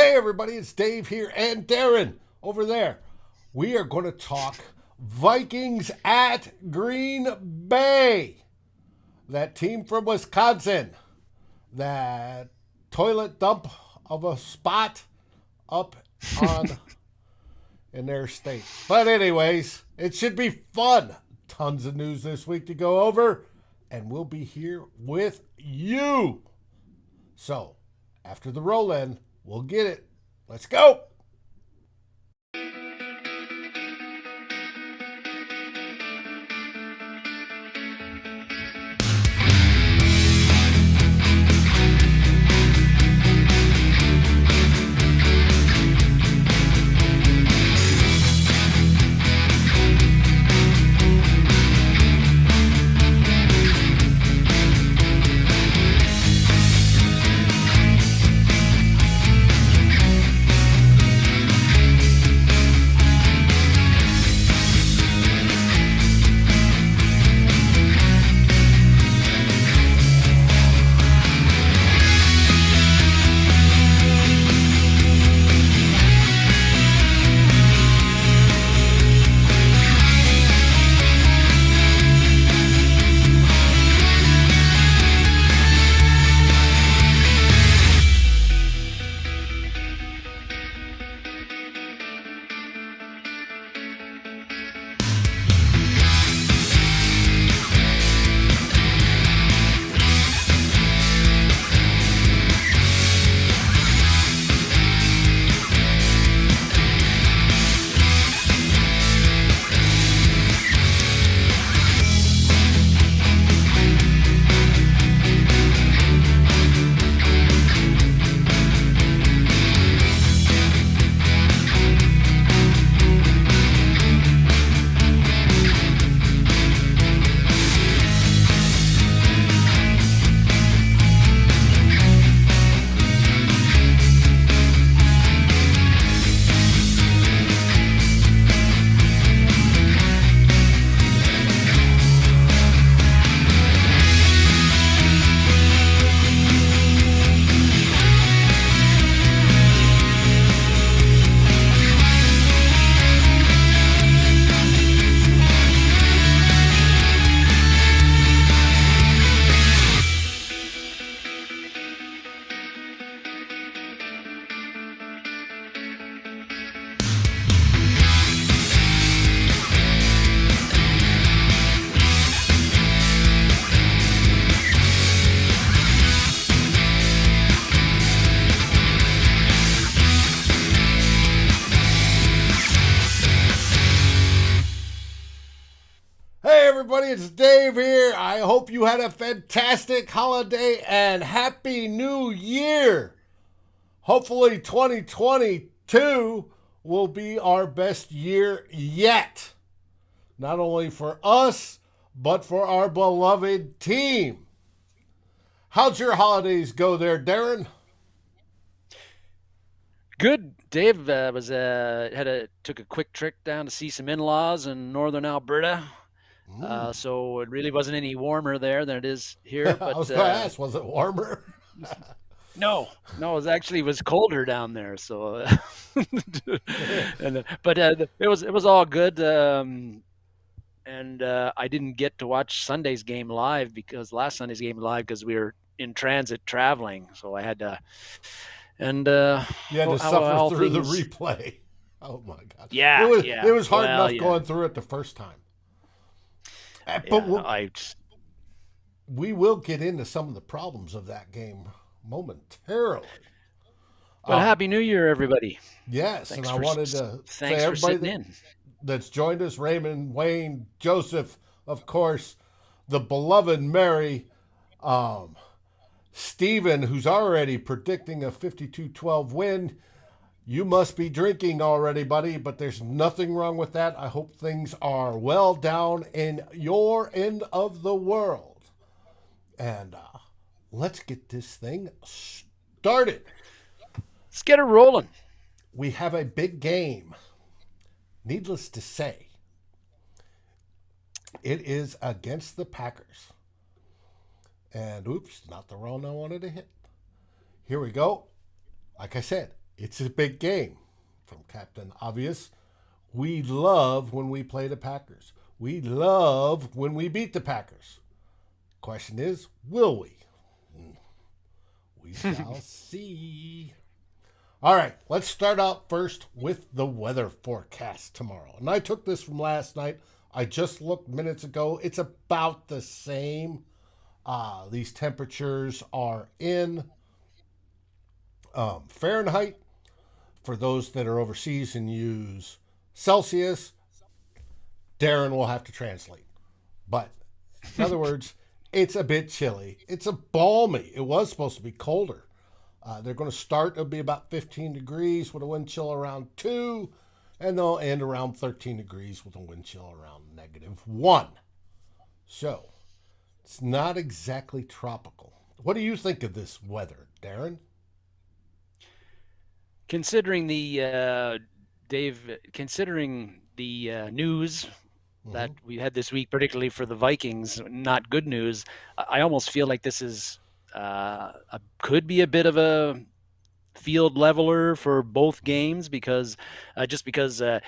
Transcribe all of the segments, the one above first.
Hey everybody, it's Dave here and Darren over there. We are going to talk Vikings at Green Bay. That team from Wisconsin. That toilet dump of a spot up on in their state. But anyways, it should be fun. Tons of news this week to go over. And we'll be here with you. So, after the roll-in, we'll get it. Let's go. Everybody, it's Dave here. I hope you had a fantastic holiday and Happy New Year. Hopefully 2022 will be our best year yet. Not only for us, but for our beloved team. How'd your holidays go there, Darren? Good. Dave took a quick trip down to see some in-laws in northern Alberta. So it really wasn't any warmer there than it is here. But I was going to ask, was it warmer? No, it was colder down there. So, but it was all good. And I didn't get to watch Sunday's game live last Sunday's game live because we were in transit traveling. So I had to, and you had to suffer through the replay. Oh my God! Yeah, it was hard enough going through it the first time. But we will get into some of the problems of that game momentarily. But Happy New Year, everybody. Yes, and I wanted to say everybody that's joined us, Raymond, Wayne, Joseph, of course, the beloved Mary, Stephen, who's already predicting a 52-12 win. You must be drinking already, buddy, but there's nothing wrong with that. I hope things are well down in your end of the world. And let's get this thing started. Let's get it rolling. We have a big game. Needless to say, it is against the Packers. And oops, not the round I wanted to hit. Here we go. Like I said, It's a big game. From Captain Obvious, we love when we play the Packers. We love when we beat the Packers. Question is, will we? We shall see. All right, let's start out first with the weather forecast tomorrow. And I took this from last night. I just looked minutes ago. It's about the same. These temperatures are in Fahrenheit. For those that are overseas and use Celsius, Darren will have to translate. But in other words, it's a bit chilly. It's a balmy. It was supposed to be colder. They're going to start, it'll be about 15 degrees with a wind chill around 2, and they'll end around 13 degrees with a wind chill around -1. So, it's not exactly tropical. What do you think of this weather, Darren? Considering the Dave, considering the news that we had this week, particularly for the Vikings, not good news. I almost feel like this is could be a bit of a field leveler for both games because the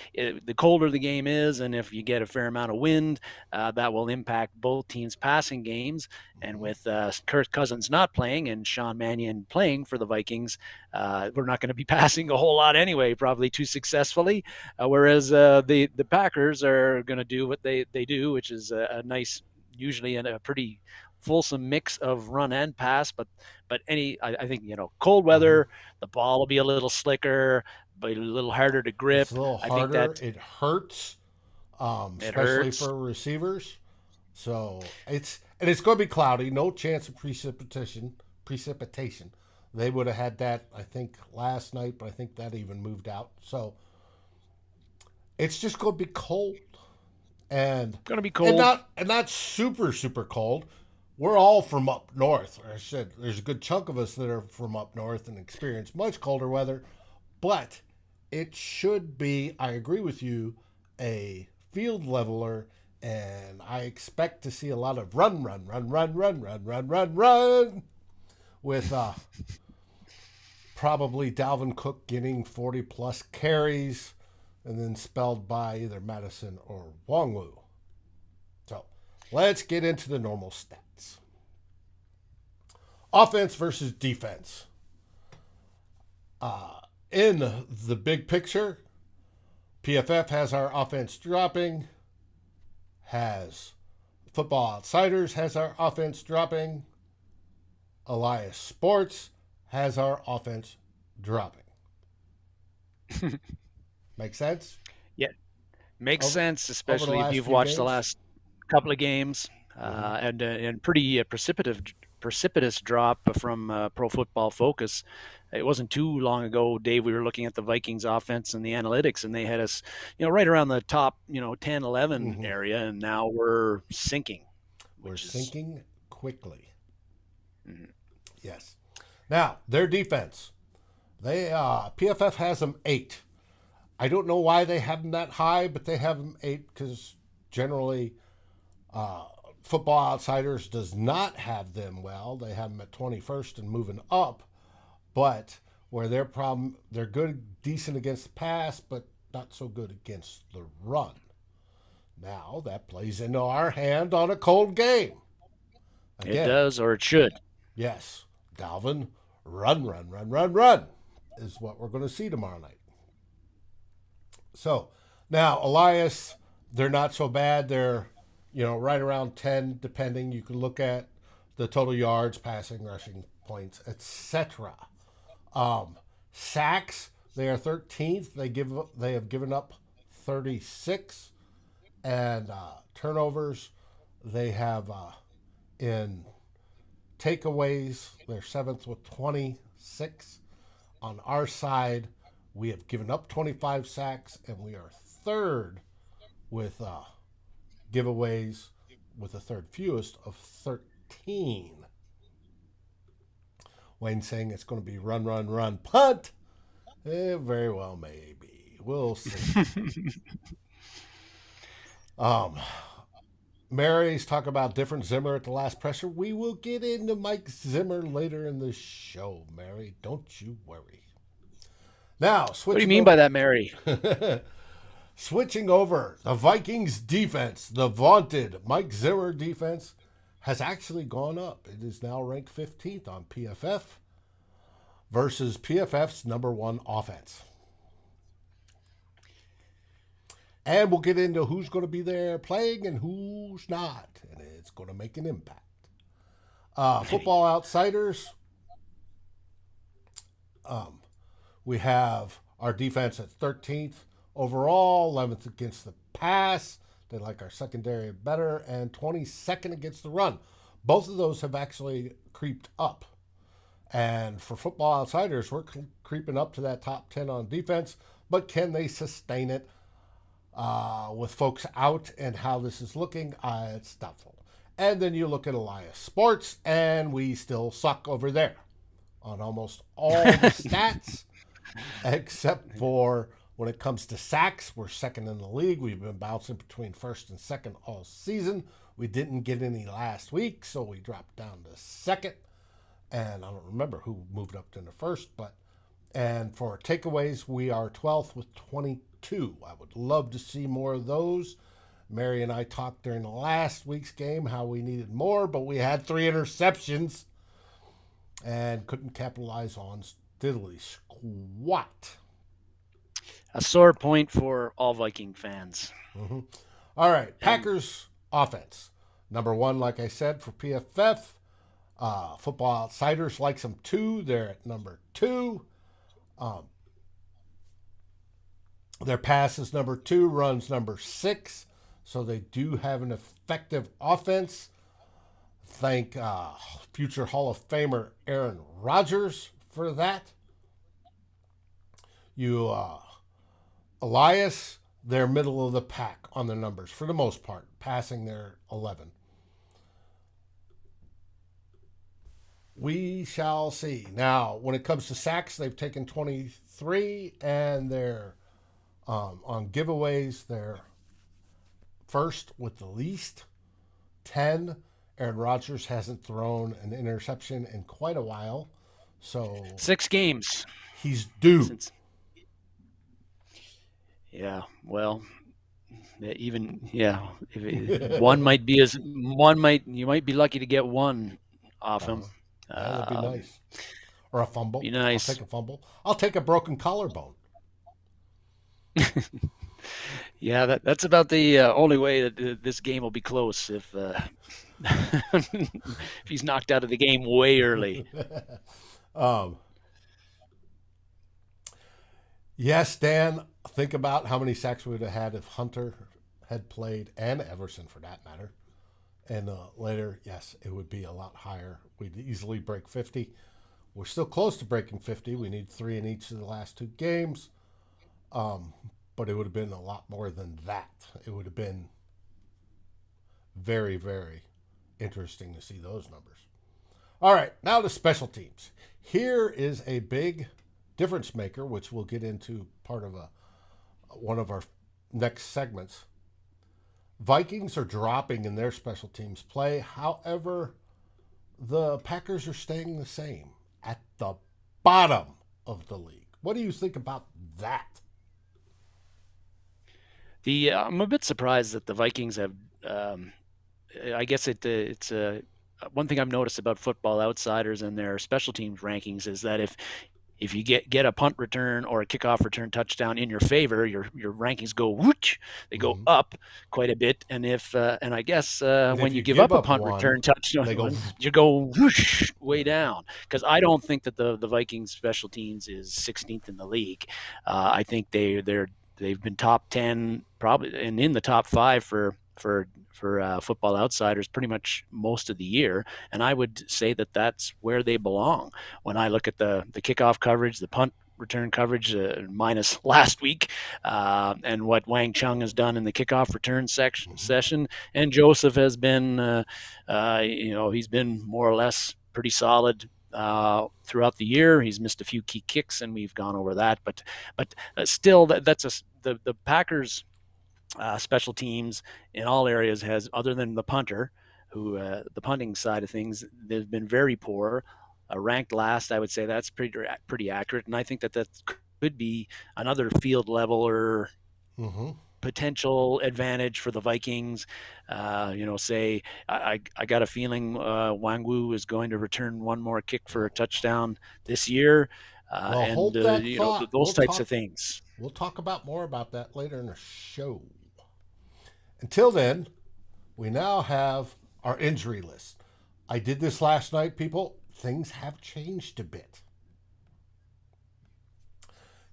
colder the game is, and if you get a fair amount of wind, that will impact both teams' passing games. And with Kirk Cousins not playing and Sean Mannion playing for the Vikings, we're not going to be passing a whole lot anyway, probably too successfully. Whereas the Packers are going to do what they do, which is a nice, usually in a pretty fulsome mix of run and pass, but I think cold weather, the ball will be a little slicker, but a little harder to grip. It's a little harder. I think that it hurts, it especially hurts. for receivers. So it's going to be cloudy. No chance of precipitation. They would have had that, I think, last night, but I think that even moved out. So it's just going to be cold, and going to be cold, and not super cold. We're all from up north. I said there's a good chunk of us that are from up north and experience much colder weather, but it should be, I agree with you, a field leveler, and I expect to see a lot of run with probably Dalvin Cook getting 40-plus carries and then spelled by either Madison or Wongwu. So let's get into the normal stats. Offense versus defense. In the big picture, PFF has our offense dropping, has Football Outsiders has our offense dropping, Elias Sports has our offense dropping. Make sense? Yeah, makes sense, especially if you've watched the last couple of games, and pretty precipitous drop from Pro Football Focus. It wasn't too long ago, Dave, we were looking at the Vikings offense and the analytics, and they had us, right around the top, 10, 11 area, and now we're sinking. We're sinking quickly. Yes. Now, their defense. PFF has them 8. I don't know why they have them that high, but they have them 8 because generally Football Outsiders does not have them well. They have them at 21st and moving up. But where their problem, they're good, decent against the pass, but not so good against the run. Now that plays into our hand on a cold game. Again, it does, or it should. Yes. Dalvin, run is what we're going to see tomorrow night. So now Elias, they're not so bad. They're, right around 10, depending. You can look at the total yards, passing, rushing points, etc. Sacks, they are 13th. They have given up 36, and turnovers, they have in takeaways, they're 7th with 26. On our side, we have given up 25 sacks, and we are 3rd with giveaways, with the 3rd fewest of 13. Wayne saying it's going to be run, punt. Very well, maybe. We'll see. Mary's talking about different Zimmer at the last pressure. We will get into Mike Zimmer later in the show, Mary. Don't you worry. Now, What do you switching mean by that, Mary? over. Switching over, the Vikings defense, the vaunted Mike Zimmer defense, has actually gone up. It is now ranked 15th on PFF versus PFF's number one offense. And we'll get into who's going to be there playing and who's not. And it's going to make an impact. Football Outsiders, we have our defense at 13th overall, 11th against the pass. They like our secondary better, and 22nd against the run. Both of those have actually creeped up. And for Football Outsiders, we're creeping up to that top 10 on defense, but can they sustain it with folks out and how this is looking? It's doubtful. And then you look at Elias Sports, and we still suck over there on almost all the stats, except for when it comes to sacks. We're second in the league. We've been bouncing between first and second all season. We didn't get any last week, so we dropped down to second. And I don't remember who moved up to the first, and for takeaways, we are 12th with 22. I would love to see more of those. Mary and I talked during the last week's game how we needed more, but we had 3 interceptions and couldn't capitalize on diddly squat. A sore point for all Viking fans. Mm-hmm. All right, Packers offense. Number one, like I said, for PFF. Football Outsiders likes them too. They're at number 2. Their pass is number 2, runs number 6. So they do have an effective offense. Thank future Hall of Famer Aaron Rodgers for that. Elias, they're middle of the pack on the numbers for the most part, passing their 11. We shall see. Now, when it comes to sacks, they've taken 23, and they're on giveaways, they're first with the least, 10. Aaron Rodgers hasn't thrown an interception in quite a while, so 6 games. He's due. Yeah, well, one might be you might be lucky to get one off him. That would be nice. Or a fumble. Be nice. I'll take a fumble. I'll take a broken collarbone. Yeah, that's about the only way that this game will be close if if he's knocked out of the game way early. Yes, Dan, think about how many sacks we would have had if Hunter had played, and Everson for that matter. And later, yes, it would be a lot higher. We'd easily break 50. We're still close to breaking 50. We need 3 in each of the last 2 games. But it would have been a lot more than that. It would have been very, very interesting to see those numbers. All right, now the special teams. Here is a big difference maker, which we'll get into part of one of our next segments. Vikings are dropping in their special teams play. However, the Packers are staying the same at the bottom of the league. What do you think about that? I'm a bit surprised that the Vikings have. I guess it's one thing I've noticed about Football Outsiders and their special teams rankings is that if you get a punt return or a kickoff return touchdown in your favor, your rankings go whoosh, they go up quite a bit. And and I guess when you give up a punt return touchdown, you go whoosh way down. Because I don't think that the Vikings special teams is 16th in the league. I think they've been top 10 probably and in the top 5 for Football Outsiders pretty much most of the year, and I would say that that's where they belong. When I look at the kickoff coverage, the punt return coverage minus last week, and what Wang Chung has done in the kickoff return session, and Joseph has been, he's been more or less pretty solid throughout the year. He's missed a few key kicks, and we've gone over that, but still, that's the Packers. Special teams in all areas has, other than the punter, who the punting side of things, they've been very poor. Ranked last, I would say that's pretty accurate, and I think that's could be another field leveler Mm-hmm. potential advantage for the Vikings. Say I got a feeling Wangwu is going to return one more kick for a touchdown this year, Well, and hold that thought. those types of things. We'll talk about more about that later in the show. Until then, we now have our injury list. I did this last night, people. Things have changed a bit.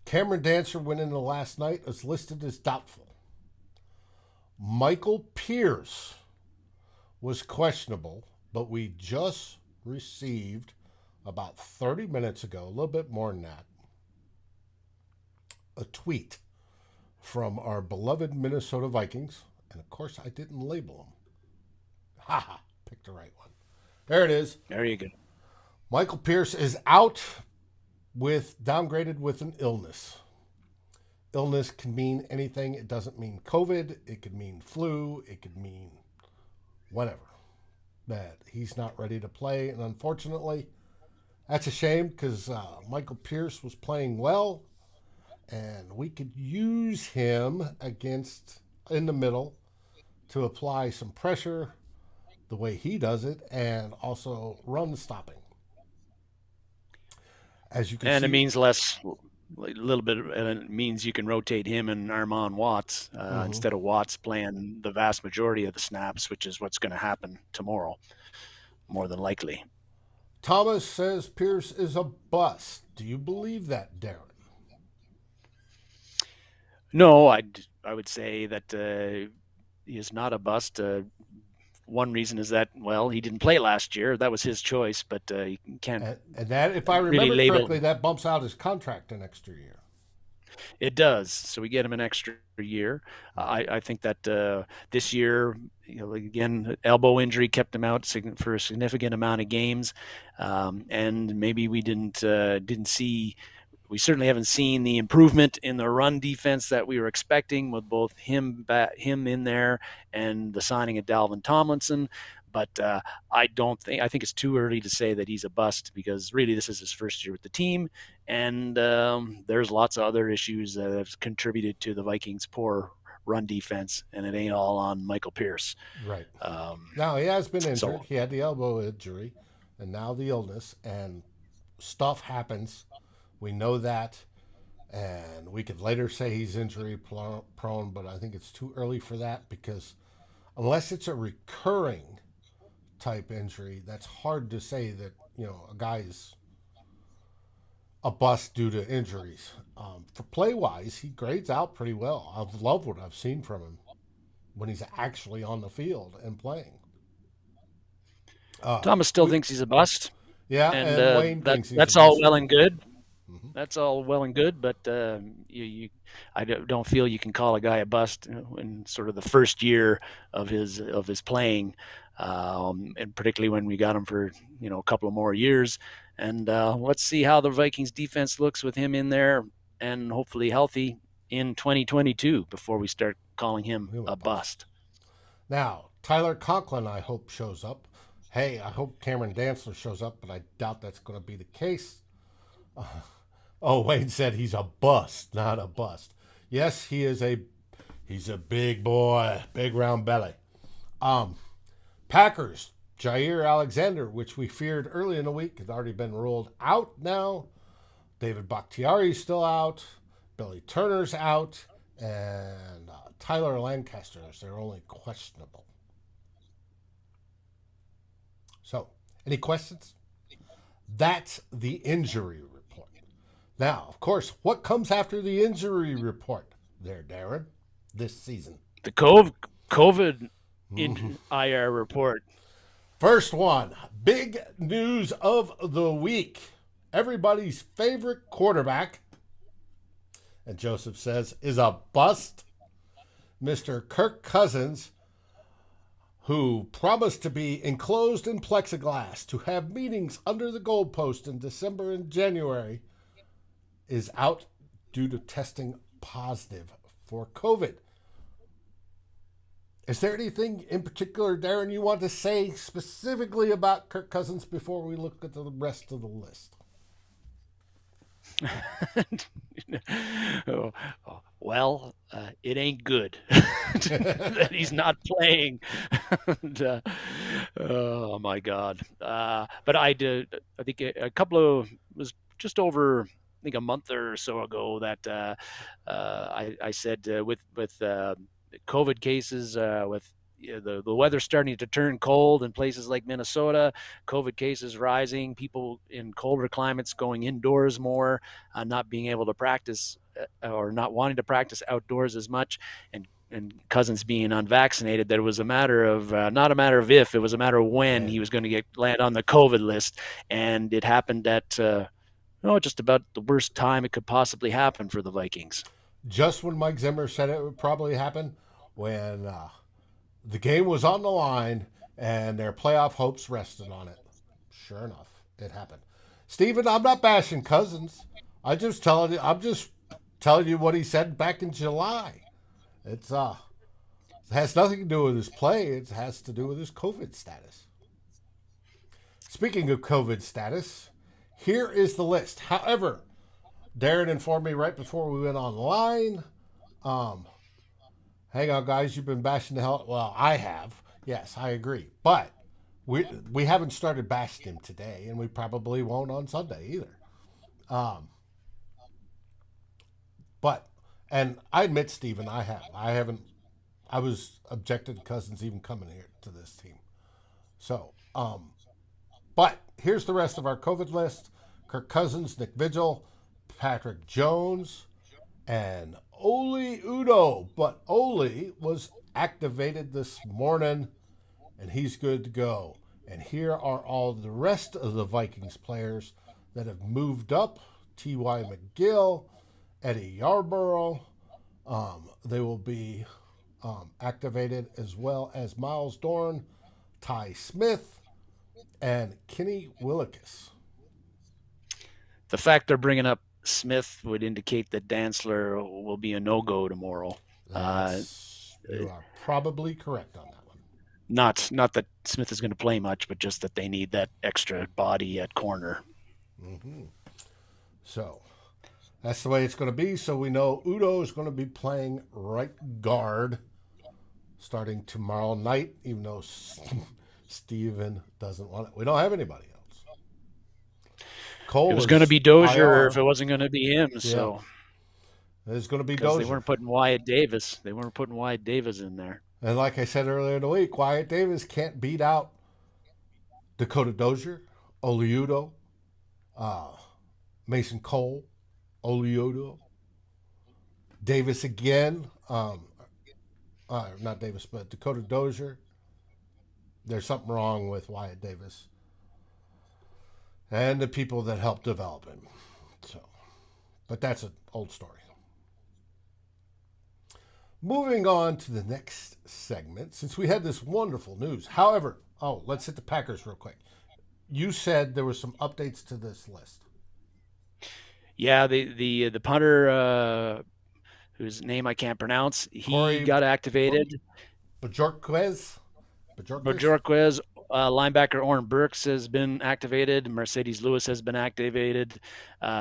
Cameron Dancer went in the last night as listed as doubtful. Michael Pierce was questionable, but we just received about 30 minutes ago, a little bit more than that, a tweet from our beloved Minnesota Vikings. And of course, I didn't label them. Haha, picked the right one. There it is. There you go. Michael Pierce is out downgraded with an illness. Illness can mean anything. It doesn't mean COVID. It could mean flu. It could mean whatever. But he's not ready to play. And unfortunately, that's a shame because Michael Pierce was playing well. And we could use him in the middle to apply some pressure the way he does it and also run stopping. As you can and see, it means less, a little bit, and it means you can rotate him and Armand Watts instead of Watts playing the vast majority of the snaps, which is what's going to happen tomorrow, more than likely. Thomas says Pierce is a bust. Do you believe that, Darren? No, I would say that he is not a bust. One reason is that, well, he didn't play last year. That was his choice, but you can't. And that, if I remember correctly, that bumps out his contract an extra year. It does. So we get him an extra year. I think that this year, again, elbow injury kept him out for a significant amount of games, and maybe we didn't see. We certainly haven't seen the improvement in the run defense that we were expecting with both him in there and the signing of Dalvin Tomlinson. But I think it's too early to say that he's a bust because really this is his first year with the team. And there's lots of other issues that have contributed to the Vikings' poor run defense, and it ain't all on Michael Pierce. Right. Now, he has been injured. He had the elbow injury and now the illness, and stuff happens. We know that, and we could later say he's injury prone, but I think it's too early for that because unless it's a recurring type injury, that's hard to say that, a guy's a bust due to injuries. For play-wise, he grades out pretty well. I've loved what I've seen from him when he's actually on the field and playing. Thomas still thinks he's a bust. Yeah, and Wayne thinks he's that's a all bust. well and good. Mm-hmm. That's all well and good, but I don't feel you can call a guy a bust in sort of the first year of his playing, and particularly when we got him for a couple of more years. And let's see how the Vikings defense looks with him in there and hopefully healthy in 2022 before we start calling him a bust. Now, Tyler Conklin, I hope, shows up. Hey, I hope Cameron Dancer shows up, but I doubt that's going to be the case. Wayne said he's a bust, not a bust. Yes, he's a big boy, big round belly. Packers, Jair Alexander, which we feared early in the week, has already been ruled out now. David Bakhtiari's still out. Billy Turner's out. And Tyler Lancaster is their only questionable. So, any questions? That's the injury report. Now, of course, what comes after the injury report there, Darren, this season? The COVID IR report. First one, big news of the week. Everybody's favorite quarterback, and Joseph says, is a bust. Mr. Kirk Cousins, who promised to be enclosed in plexiglass to have meetings under the goalpost in December and January, is out due to testing positive for COVID. Is there anything in particular, Darren, you want to say specifically about Kirk Cousins before we look at the rest of the list? Oh, well, it ain't good that he's not playing. And, oh my God! But I did. I think a couple of was just over. I think a month or so ago that I said with COVID cases with the weather starting to turn cold in places like Minnesota, COVID cases rising, people in colder climates going indoors more, not being able to practice or not wanting to practice outdoors as much, and Cousins being unvaccinated, that it was a matter of not a matter of if, it was a matter of when he was going to get land on the COVID list, and it happened at just about the worst time it could possibly happen for the Vikings. Just when Mike Zimmer said it would probably happen, when the game was on the line and their playoff hopes rested on it. Sure enough, it happened. Steven, I'm not bashing Cousins. I'm just telling you what he said back in July. It has nothing to do with his play. It has to do with his COVID status. Speaking of COVID status, here is the list. However, Darren informed me right before we went online. Um, Hang on, guys. You've been bashing the hell. Well, I have. Yes, I agree. But we haven't started bashing him today, and we probably won't on Sunday either. Um, but and I admit, Stephen, I haven't. I was objected to Cousins even coming here to this team. So, but here's the rest of our COVID list: Kirk Cousins, Nick Vigil, Patrick Jones, and Oli Udo. But Oli was activated this morning, and he's good to go. And here are all the rest of the Vikings players that have moved up: T.Y. McGill, Eddie Yarborough. They will be activated, as well as Miles Dorn, Ty Smith, and Kenny Willekes. The fact they're bringing up Smith would indicate that Dantzler will be a no-go tomorrow. You are probably correct on that one. Not that Smith is going to play much, but just that they need that extra body at corner. Mm-hmm. So that's the way it's going to be. So we know Udo is going to be playing right guard starting tomorrow night, even though Steven doesn't want it. We don't have anybody else. Cole, it was going to be Dozier if it wasn't going to be him. Yeah. So it's going to be Dozier. They weren't putting Wyatt Davis. They weren't putting Wyatt Davis in there. And like I said earlier in the week, Wyatt Davis can't beat out Dakota Dozier, Oliudo, Mason Cole, Oliudo, Davis again. Not Davis, but Dakota Dozier. There's something wrong with Wyatt Davis and the people that helped develop him. So, but that's an old story. Moving on to the next segment, since we had this wonderful news. However, let's hit the Packers real quick. You said there were some updates to this list. Yeah, the punter whose name I can't pronounce, he got activated. Bajorquez, linebacker Oren Burks has been activated. Mercedes Lewis has been activated.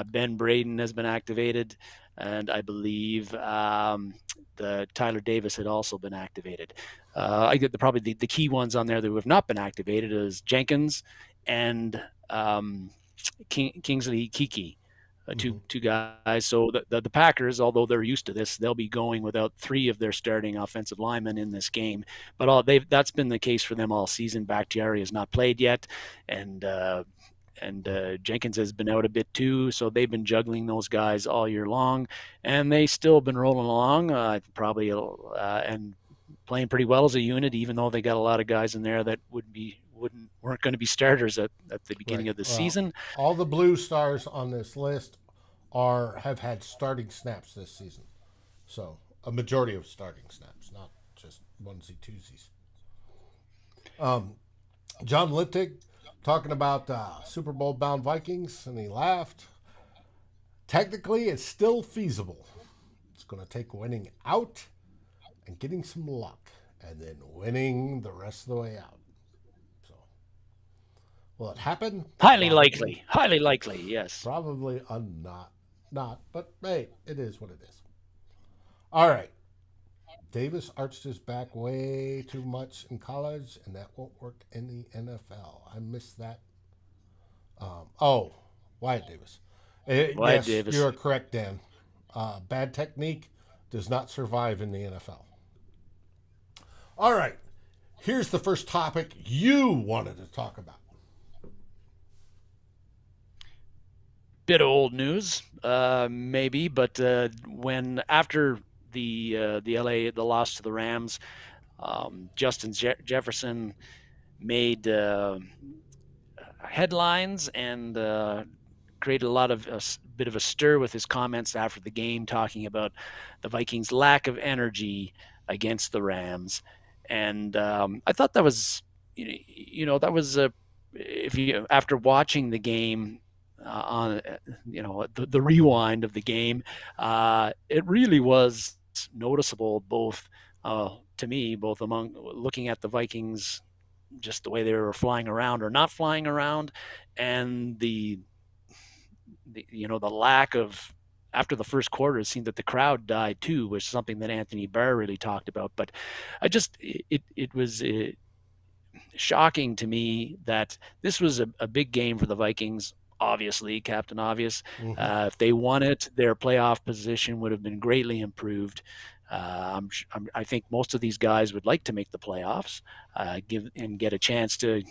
Ben Braden has been activated. And I believe the Tyler Davis had also been activated. I get probably the key ones on there that have not been activated is Jenkins and Kingsley Kiki. Two guys. So the Packers, although they're used to this, they'll be going without three of their starting offensive linemen in this game. But that's been the case for them all season. Bakhtiari has not played yet, and Jenkins has been out a bit too. So they've been juggling those guys all year long, and they still been rolling along, and playing pretty well as a unit, even though they got a lot of guys in there that weren't going to be starters at the beginning of the season. All the blue stars on this list have had starting snaps this season. So a majority of starting snaps, not just onesie twosies. John Littig talking about Super Bowl bound Vikings, and he laughed. Technically, it's still feasible. It's going to take winning out and getting some luck, and then winning the rest of the way out. Will it happen? Highly likely, yes. Probably not not, but hey, it is what it is. All right. Davis arched his back way too much in college, and that won't work in the NFL. I missed that. Oh, Wyatt Davis. Why, Yes, you Davis? are correct, Dan. Bad technique does not survive in the NFL. All right. Here's the first topic you wanted to talk about. Bit of old news, maybe, but when after the loss to the Rams, Justin Jefferson made headlines and created a lot of a bit of a stir with his comments after the game, talking about the Vikings' lack of energy against the Rams, and I thought that was, that was a, if you after watching the game. On the rewind of the game, it really was noticeable, both to me, both among looking at the Vikings, just the way they were flying around or not flying around, and the lack of, after the first quarter, it seemed that the crowd died too, which is something that Anthony Barr really talked about. But it was shocking to me that this was a big game for the Vikings. Obviously, Captain Obvious. Mm-hmm. If they won it, their playoff position would have been greatly improved. I think most of these guys would like to make the playoffs, get a chance to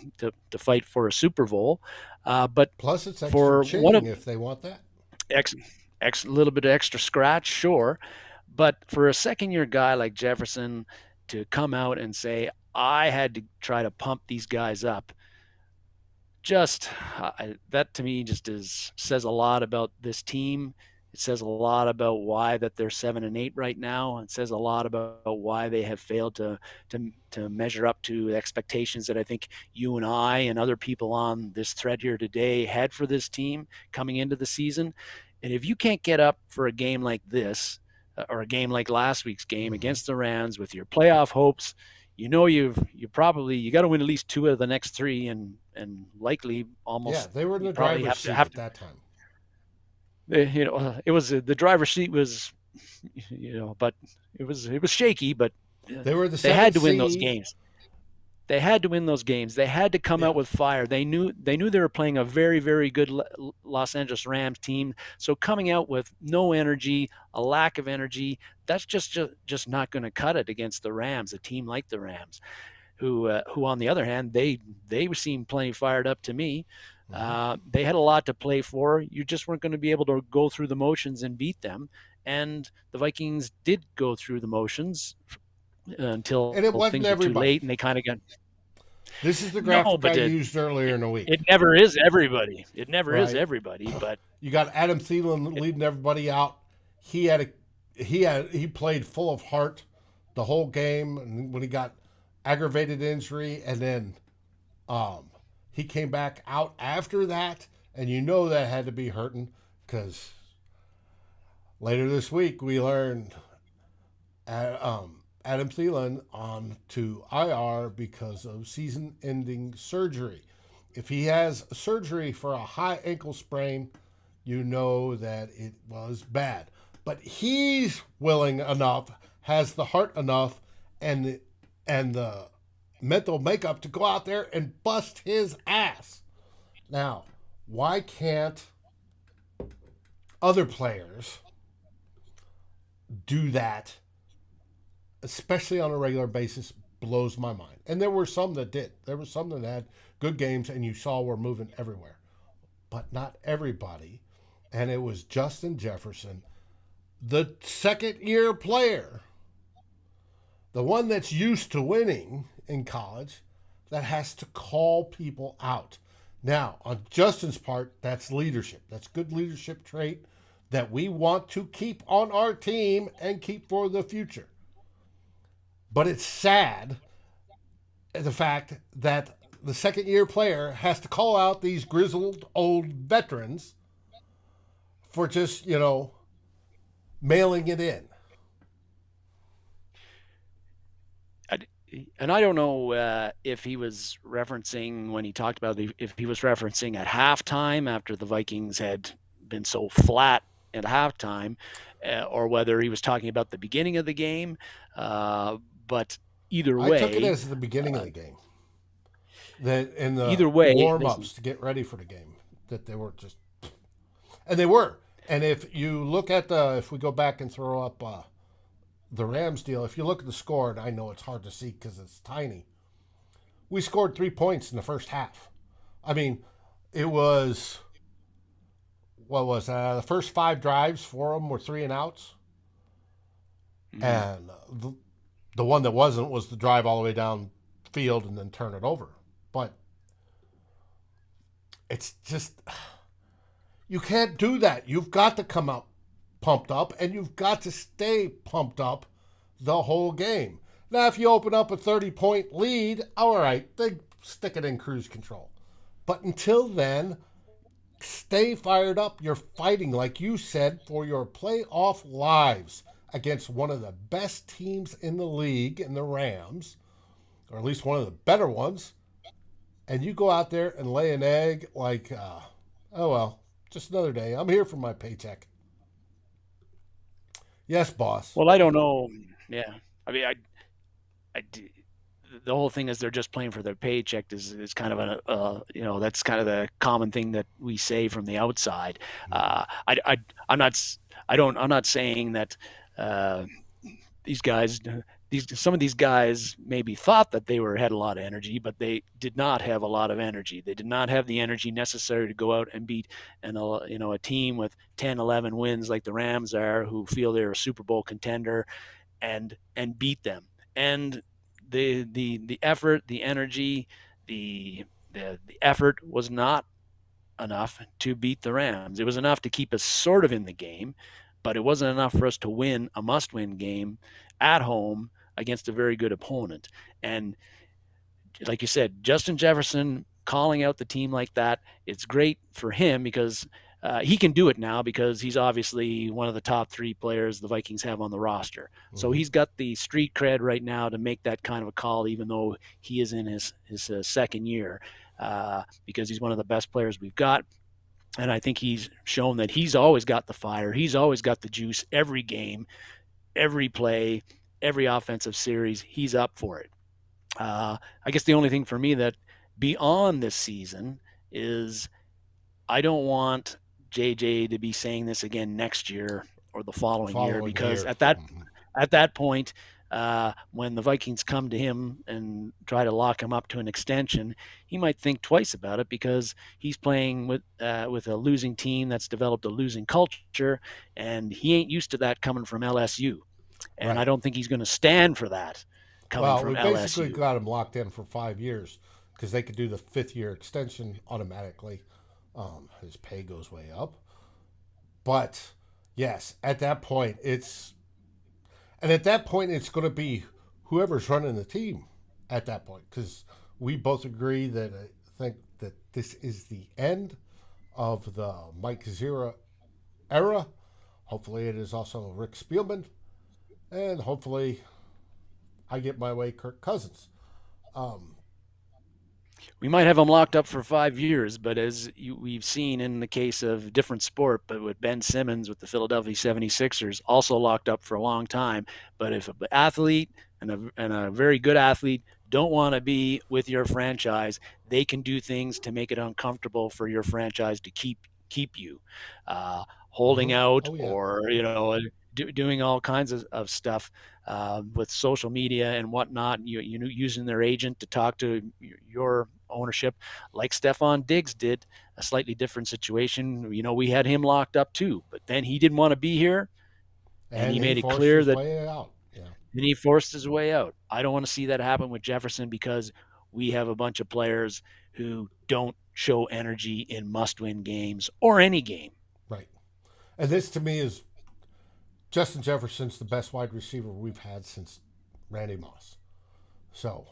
fight for a Super Bowl. But Plus, it's extra for one ching of if they want that. little bit of extra scratch, sure. But for a second year guy like Jefferson to come out and say, I had to try to pump these guys up, just that to me just says a lot about this team. It says a lot about why that they're 7-8 right now. It says a lot about why they have failed to measure up to expectations that I think you and I and other people on this thread here today had for this team coming into the season. And if you can't get up for a game like this, or a game like last week's game Mm-hmm. against the Rams with your playoff hopes, you got to win at least two of the next three, and likely Yeah, almost they were in you the probably driver's have to seat have at that time. it was the driver's seat was, but it was shaky, but They were the they had seventh to win those seed. games. They had to win those games. They had to come Yeah. out with fire. They knew they were playing a very, very good Los Angeles Rams team. So coming out with no energy, a lack of energy, that's just not going to cut it against the Rams, a team like the Rams, who on the other hand, they seemed plenty fired up to me. Mm-hmm. They had a lot to play for. You just weren't going to be able to go through the motions and beat them. And the Vikings did go through the motions And it until wasn't things were too everybody. late, and they kind of got. This is the No, graphic I but used earlier in the it week, never is everybody. It never is right? everybody, but You got Adam Thielen it, leading everybody out. He played full of heart the whole game. And when he got aggravated injury, and then um, he came back out after that, and you know that had to be hurting because later this week we learned Adam Thielen on to IR because of season-ending surgery. If he has surgery for a high ankle sprain, you know that it was bad. But he's willing enough, has the heart enough, and the mental makeup to go out there and bust his ass. Now, why can't other players do that, especially on a regular basis? Blows my mind. And there were some that did. There were some that had good games, and you saw were moving everywhere. But not everybody. And it was Justin Jefferson, the second year player, the one that's used to winning in college, that has to call people out. Now, on Justin's part, that's leadership. That's good leadership trait that we want to keep on our team and keep for the future. But it's sad, the fact that the second year player has to call out these grizzled old veterans for just, mailing it in. and I don't know if he was referencing, when he talked about if he was referencing at halftime after the Vikings had been so flat at halftime, or whether he was talking about the beginning of the game. But either I took it way, as the beginning of uh, the game, that in the either way, warm listen. ups to get ready for the game, that they were just, and they were. And if you look at if we go back and throw up the Rams deal, if you look at the score, and I know it's hard to see because it's tiny, we scored 3 points in the first half. I mean, it was, what was the first 5 drives for them were three and outs, Mhm. and the one that wasn't was the drive all the way down field and then turn it over. But it's just, you can't do that. You've got to come out pumped up, and you've got to stay pumped up the whole game. Now, if you open up a 30-point lead, all right, they stick it in cruise control. But until then, stay fired up. You're fighting, like you said, for your playoff lives against one of the best teams in the league, in the Rams, or at least one of the better ones. And you go out there and lay an egg like, oh well, just another day. I'm here for my paycheck. Yes, boss. Well, I don't know. Yeah, I mean, I, the whole thing is they're just playing for their paycheck is kind of that's kind of the common thing that we say from the outside. I I'm not I don't I'm not saying that uh, these guys these some of these guys maybe thought that they had a lot of energy, but they did not have a lot of energy. They did not have the energy necessary to go out and beat a team with 10, 11 wins like the Rams are, who feel they're a Super Bowl contender, and beat them. And the effort, the energy, the effort was not enough to beat the Rams. It was enough to keep us sort of in the game, but it wasn't enough for us to win a must-win game at home against a very good opponent. And like you said, Justin Jefferson calling out the team like that, it's great for him because he can do it now because he's obviously one of the top 3 players the Vikings have on the roster. So Mm-hmm. he's got the street cred right now to make that kind of a call, even though he is in his second year, because he's one of the best players we've got. And I think he's shown that he's always got the fire. He's always got the juice every game, every play, every offensive series. He's up for it. I guess the only thing for me that beyond this season is I don't want JJ to be saying this again next year or the The following year, following because year. at that Mm-hmm. at that point, when the Vikings come to him and try to lock him up to an extension, he might think twice about it because he's playing with a losing team that's developed a losing culture, and he ain't used to that coming from LSU. And I Right. don't think he's going to stand for that coming Well, from we basically LSU. got him locked in for 5 years because they could do the 5th year extension automatically. His pay goes way up. But yes, at that point, it's going to be whoever's running the team at that point, because we both agree that I think that this is the end of the Mike Zera era. Hopefully, it is also Rick Spielman, and hopefully, I get my way, Kirk Cousins. Um, We might have him locked up for 5 years, but we've seen in the case of different sport, but with Ben Simmons with the Philadelphia 76ers, also locked up for a long time. But if an athlete and a very good athlete don't want to be with your franchise, they can do things to make it uncomfortable for your franchise to keep you, holding mhm. out, Oh yeah, or doing all kinds of stuff with social media and whatnot. Using their agent to talk to your ownership, like Stephon Diggs did. A slightly different situation. We had him locked up too, but then he didn't want to be here, and and he he made it forced clear his that way out. Yeah, then he forced his way out. I don't want to see that happen with Jefferson because we have a bunch of players who don't show energy in must-win games or any game. right. And this to me is Justin Jefferson's the best wide receiver we've had since Randy Moss. So,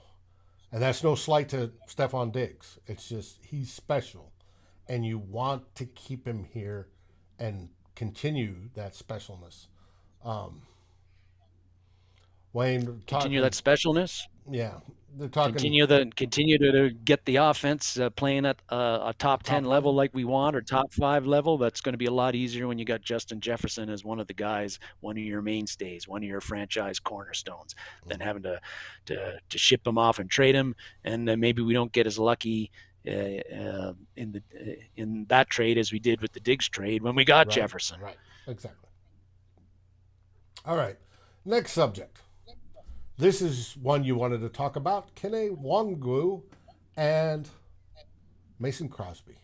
and that's no slight to Stephon Diggs. It's just he's special, and you want to keep him here and continue that specialness. Um, Wayne Continue that talking, specialness. yeah, they're talking Continue to get the offense playing at a a top 10 top level level. like we want, or top 5 level. That's going to be a lot easier when you got Justin Jefferson as one of the guys, one of your mainstays, one of your franchise cornerstones, than having to ship him off and trade him. And maybe we don't get as lucky in that trade as we did with the Diggs trade when we got Right, Jefferson. right, exactly. All right, next subject. This is one you wanted to talk about. Kene Wangwu and Mason Crosby.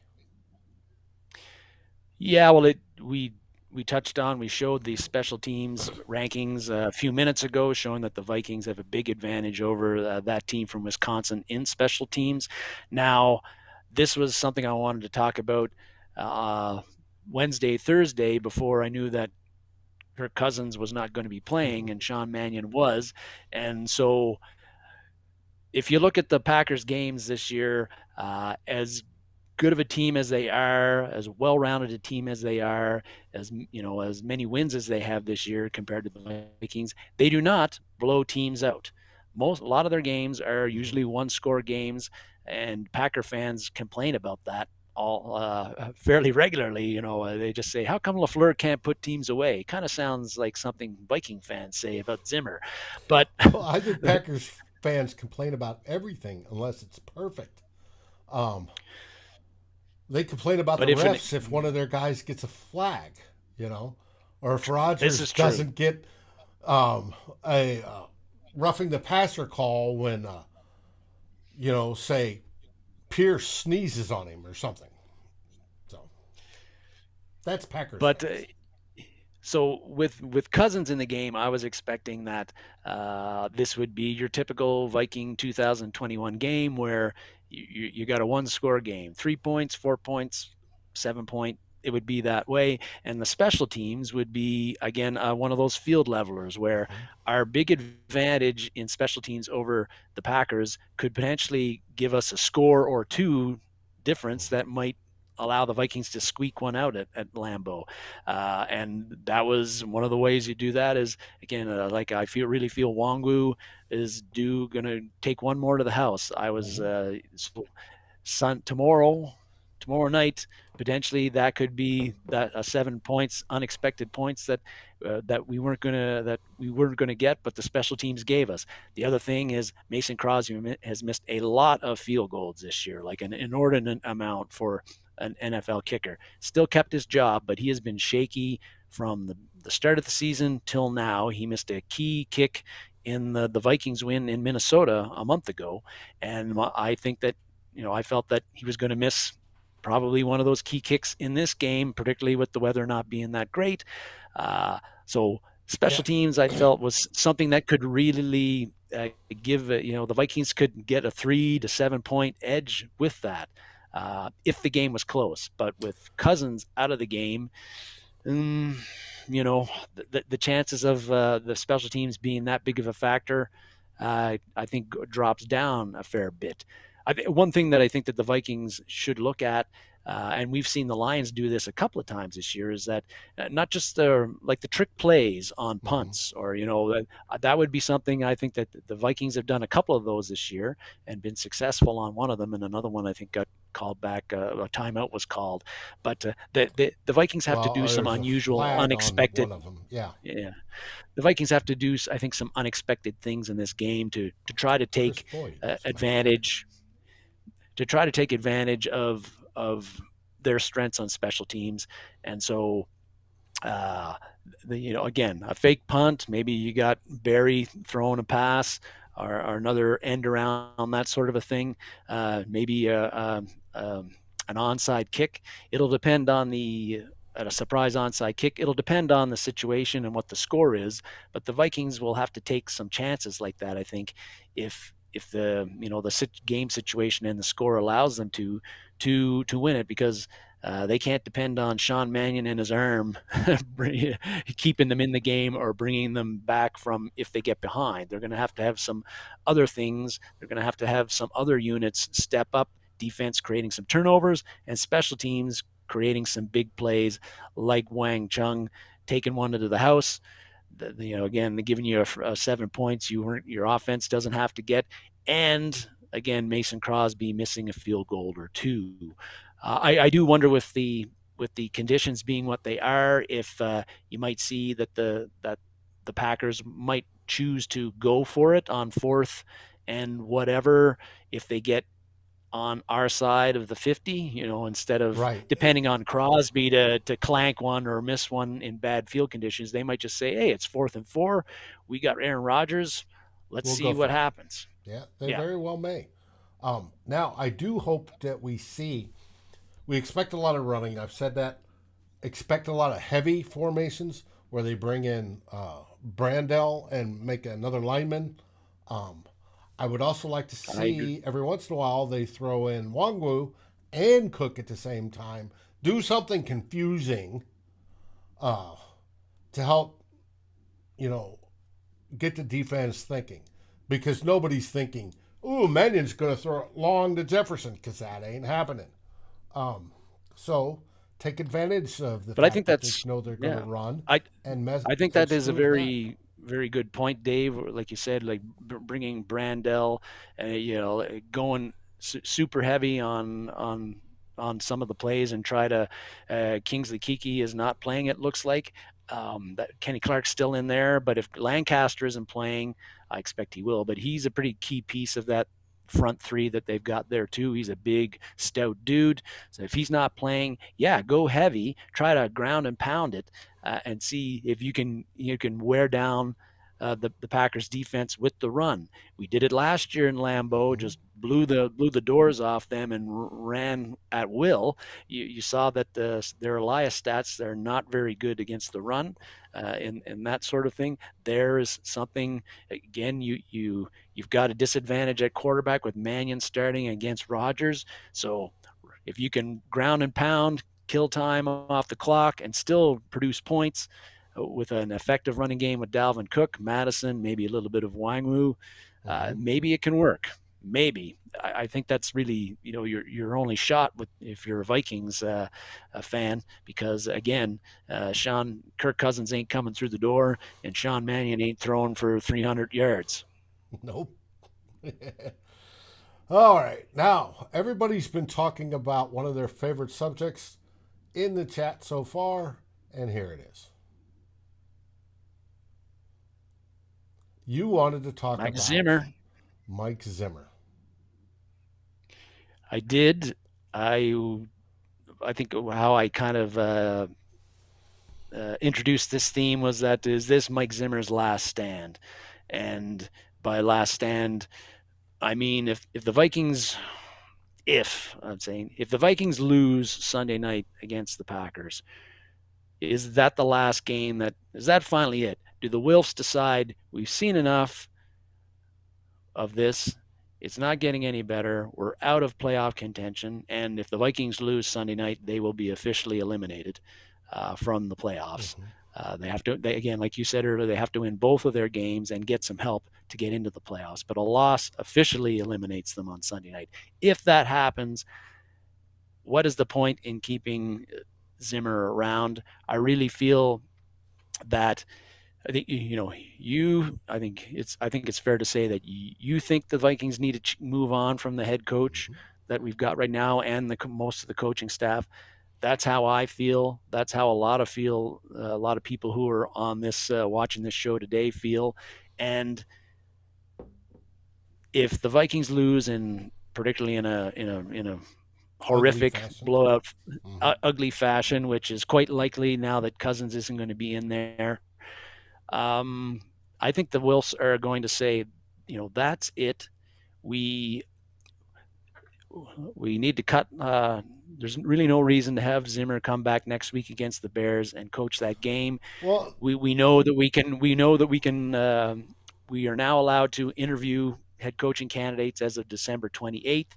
Yeah, well, we touched on, we showed the special teams rankings a few minutes ago, showing that the Vikings have a big advantage over that team from Wisconsin in special teams. Now, this was something I wanted to talk about uh, Wednesday, Thursday, before I knew that Kirk Cousins was not going to be playing and Sean Mannion was. And so if you look at the Packers games this year, as good of a team as they are, as well-rounded a team as they are, as as many wins as they have this year compared to the Vikings, they do not blow teams out. A lot of their games are usually one-score games, and Packer fans complain about that all fairly regularly. They just say, "How come LaFleur can't put teams away?" Kind of sounds like something Viking fans say about Zimmer, but Well, I think Packers fans complain about everything unless it's perfect. Um, they complain about the but if an refs if one of their guys gets a flag, you know, or if this Rodgers is true. doesn't get a roughing the passer call when, say Pierce sneezes on him or something. So that's Packers But fans. so with Cousins in the game, I was expecting that this would be your typical Viking 2021 game where you got a one score game, 3 points, 4 points, 7 point. It would be that way, and the special teams would be again one of those field levelers where Mm-hmm. our big advantage in special teams over the Packers could potentially give us a score or two difference that might allow the Vikings to squeak one out at Lambeau. And that was one of the ways you do that is, again, like I really feel Wangwu is going to take one more to the house. I was Mm-hmm. tomorrow night, potentially that could be that 7 points, unexpected points that we weren't gonna get, but the special teams gave us. The other thing is Mason Crosby has missed a lot of field goals this year, like an inordinate amount for an NFL kicker. Still kept his job, but he has been shaky from the start of the season till now. He missed a key kick in the Vikings win in Minnesota a month ago, and I think that I felt that he was going to miss probably one of those key kicks in this game, particularly with the weather not being that great. So Yeah, special teams, I felt, was something that could really give the Vikings could get a 3 to 7 point edge with that if the game was close. But with Cousins out of the game, um, the chances of the special teams being that big of a factor, I think drops down a fair bit. One thing that I think that the Vikings should look at, and we've seen the Lions do this a couple of times this year, is that not just the trick plays on mm-hmm. punts, or that would be something I think that the Vikings have done a couple of those this year and been successful on one of them, and another one I think got called back. A timeout was called, but the Vikings have to Well, do some there's a unusual, flag on one unexpected. of them. Yeah, Yeah, the Vikings have to do, I think, some unexpected things in this game to try to Chris take Boyd uh, was knocked out. advantage to try to take advantage of their strengths on special teams. And so uh, again, a fake punt, maybe you got Barry throwing a pass, or another end around, that sort of a thing, maybe an onside kick. It'll depend on at a surprise onside kick. It'll depend on the situation and what the score is, but the Vikings will have to take some chances like that, I think, if the game situation and the score allows them to win it, because they can't depend on Sean Mannion and his arm keeping them in the game or bringing them back from if they get behind. They're going to have some other things. They're going to have some other units step up, defense creating some turnovers, and special teams creating some big plays like Wang Chung taking one into the house. again, giving you a 7 points your offense doesn't have to get, and again, Mason Crosby missing a field goal or two. I do wonder with the conditions being what they are, if you might see that the Packers might choose to go for it on fourth and whatever if they get on our side of the 50, instead of Right. depending on Crosby to clank one or miss one in bad field conditions. They might just say, hey, it's 4th and 4. We got Aaron Rodgers. Let's see what happens. Yeah, they very well may. Now, I do hope that we expect a lot of running. I've said that. Expect a lot of heavy formations where they bring in Brandell and make another lineman. I would also like to see every once in a while they throw in Wangwu and Cook at the same time. Do something confusing to help, get the defense thinking. Because nobody's thinking, ooh, Mannion's going to throw it long to Jefferson, because that ain't happening. So take advantage of the fact that they know they're going to run. I think that is a very good point, Dave. Like you said, like bringing Brandell, going super heavy on some of the plays and try to. Kingsley Keke is not playing. It looks like that Kenny Clark's still in there, but if Lancaster isn't playing, I expect he will. But he's a pretty key piece of that front three that they've got there too. He's a big, stout dude. So if he's not playing, go heavy, try to ground and pound it, and see if you can wear down the Packers defense with the run. We did it last year in Lambeau, just blew the doors off them and ran at will. You saw that their Elias stats, they're not very good against the run, and that sort of thing. There is something, again, you've got a disadvantage at quarterback with Mannion starting against Rodgers. So if you can ground and pound, kill time off the clock, and still produce points with an effective running game with Dalvin Cook, Madison, maybe a little bit of Wangwu, maybe it can work. Maybe. I think that's really, your only shot if you're a Vikings a fan, because again, Kirk Cousins ain't coming through the door, and Sean Mannion ain't throwing for 300 yards. Nope. All right. Now, everybody's been talking about one of their favorite subjects in the chat so far, and here it is. You wanted to talk about Mike Zimmer. I did. I think how I kind of introduced this theme was that is this Mike Zimmer's last stand, and by last stand, I mean if the Vikings, if the Vikings lose Sunday night against the Packers, is that the last game? Is that finally it? Do the Wilfs decide we've seen enough of this? It's not getting any better. We're out of playoff contention, and if the Vikings lose Sunday night, they will be officially eliminated from the playoffs. They have to, again, like you said earlier, they have to win both of their games and get some help to get into the playoffs. But a loss officially eliminates them on Sunday night. If that happens, what is the point in keeping Zimmer around? I really feel that. I think I think it's fair to say that you think the Vikings need to move on from the head coach that we've got right now and most of the coaching staff. That's how I feel. That's how a lot of people who are on this watching this show today feel. And if the Vikings lose, and particularly in a horrific blowout, ugly fashion, which is quite likely now that Cousins isn't going to be in there. I think the Wilfs are going to say, that's it. We need to cut. There's really no reason to have Zimmer come back next week against the Bears and coach that game. Well, we know that we can. We know that we can. We are now allowed to interview head coaching candidates as of December 28th.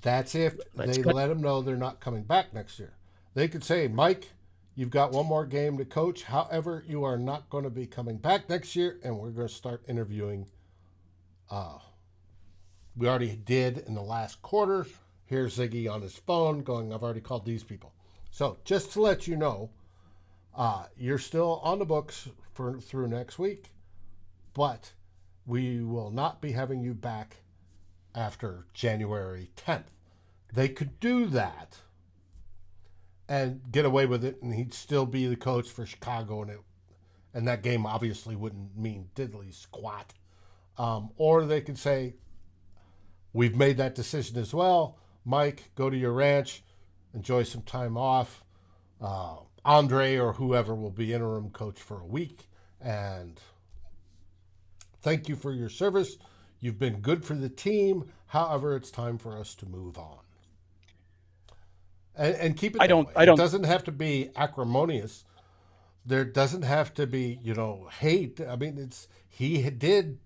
That's if they let them know they're not coming back next year. They could say, Mike, you've got one more game to coach. However, you are not going to be coming back next year, and we're going to start interviewing. We already did in the last quarter. Here's Ziggy on his phone going, I've already called these people. So just to let you know, You're still on the books for through next week, but we will not be having you back after January 10th. They could do that and get away with it, and he'd still be the coach for Chicago, and that game obviously wouldn't mean diddly squat. Or they could say, we've made that decision as well. Mike, go to your ranch, enjoy some time off. Andre or whoever will be interim coach for a week, and thank you for your service. You've been good for the team. However, it's time for us to move on. And keep it I that don't. way. I It don't. doesn't have to be acrimonious. There doesn't have to be, hate. I mean, he did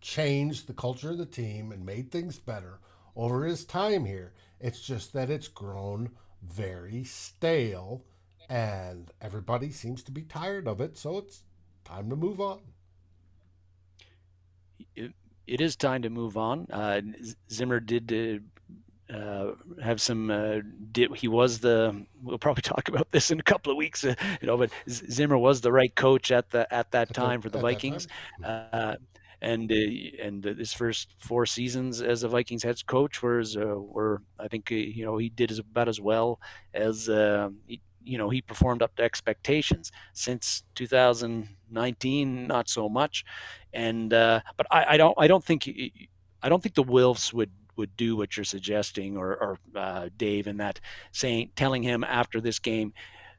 change the culture of the team and made things better over his time here. It's just that it's grown very stale and everybody seems to be tired of it, so it's time to move on. It is time to move on. Zimmer did have some. He was the. We'll probably talk about this in a couple of weeks, But Zimmer was the right coach at that time for the At that Vikings, time. uh, and his first 4 seasons as a Vikings head coach were I think he did about as well as he performed up to expectations. Since 2019, not so much, and but I don't think the Wilfs would do what you're suggesting, or Dave, in that telling him after this game,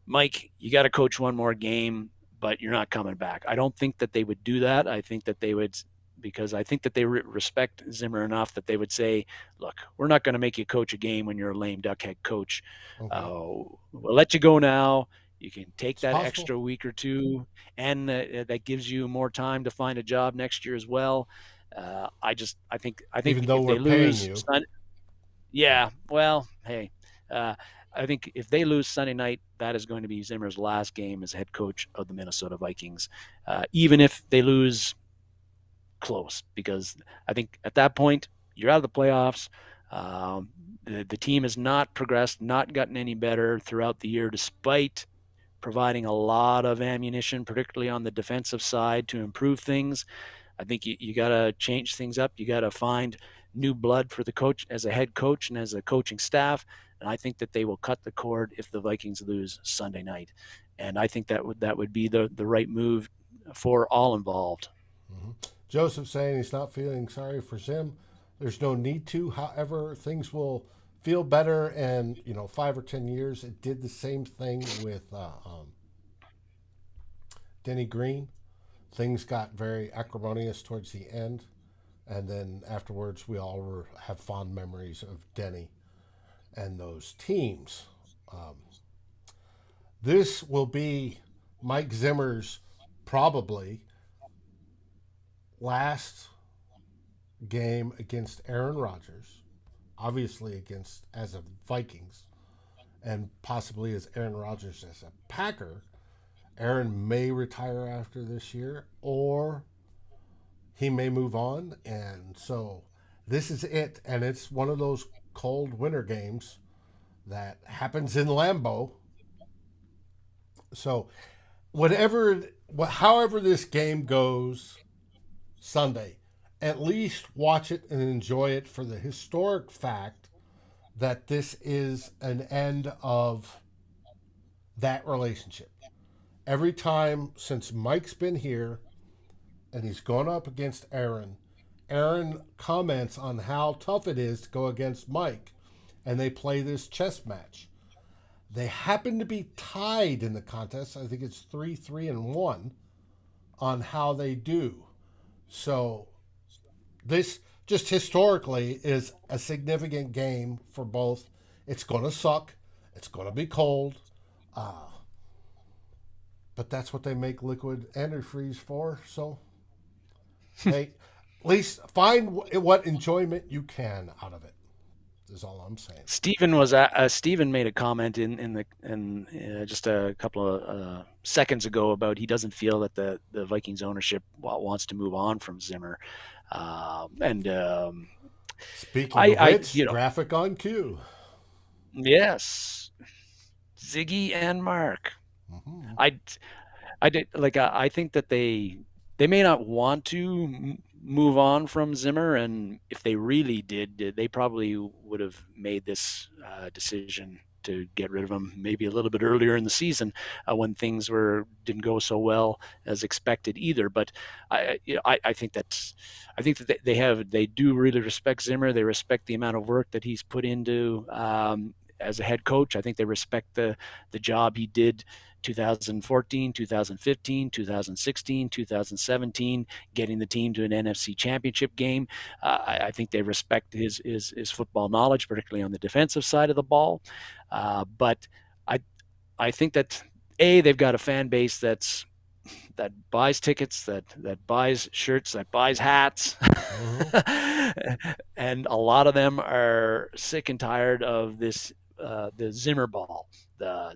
Mike, you got to coach one more game, but you're not coming back. I don't think that they would do that. I think that they would, because I think that they respect Zimmer enough that they would say, look, we're not going to make you coach a game when you're a lame duck head coach. Okay. We'll let you go now. You can take It's that possible. extra week or two, and that gives you more time to find a job next year as well. I Even think though if we're they paying lose, you. yeah, well, hey, uh, I think if they lose Sunday night, that is going to be Zimmer's last game as head coach of the Minnesota Vikings. Even if they lose close, because I think at that point you're out of the playoffs. Um, the team has not progressed, not gotten any better throughout the year, despite providing a lot of ammunition, particularly on the defensive side, to improve things. I think you got to change things up. You got to find new blood for the coach as a head coach and as a coaching staff. And I think that they will cut the cord if the Vikings lose Sunday night. And I think that would be the right move for all involved. Mm-hmm. Joseph saying he's not feeling sorry for Zim. There's no need to. However, things will feel better in 5 or 10 years. It did the same thing with Denny Green. Things got very acrimonious towards the end, and then afterwards, we all have fond memories of Denny and those teams. Um, this will be Mike Zimmer's probably last game against Aaron Rodgers, obviously against as a Vikings, and possibly as Aaron Rodgers as a Packer. Aaron may retire after this year, or he may move on, and so this is it. And it's one of those cold winter games that happens in Lambeau. So however this game goes Sunday, at least watch it and enjoy it for the historic fact that this is an end of that relationship. Every time since Mike's been here and he's gone up against Aaron, Aaron comments on how tough it is to go against Mike, and they play this chess match. They happen to be tied in the contest. I think it's 3-3-1 on how they do. So this just historically is a significant game for both. It's going to suck. It's going to be cold. But that's what they make liquid antifreeze for. So, hey, at least find what enjoyment you can out of it. Is all I'm saying. Stephen made a comment in just a couple of seconds ago about he doesn't feel that the Vikings ownership wants to move on from Zimmer, and Speaking of I which, graphic on cue. yes, Ziggy and Mark. Mm-hmm. I I did like I think that they may not want to move on from Zimmer, and if they really did, they probably would have made this decision to get rid of him maybe a little bit earlier in the season when things didn't go so well as expected either. But I think that they do really respect Zimmer. They respect the amount of work that he's put into. As a head coach, I think they respect the job he did 2014, 2015, 2016, 2017, getting the team to an NFC championship game. I think they respect his football knowledge, particularly on the defensive side of the ball. But I I think that they've got a fan base that buys tickets, that buys shirts, that buys hats. Mm-hmm. And a lot of them are sick and tired of this the Zimmer ball. The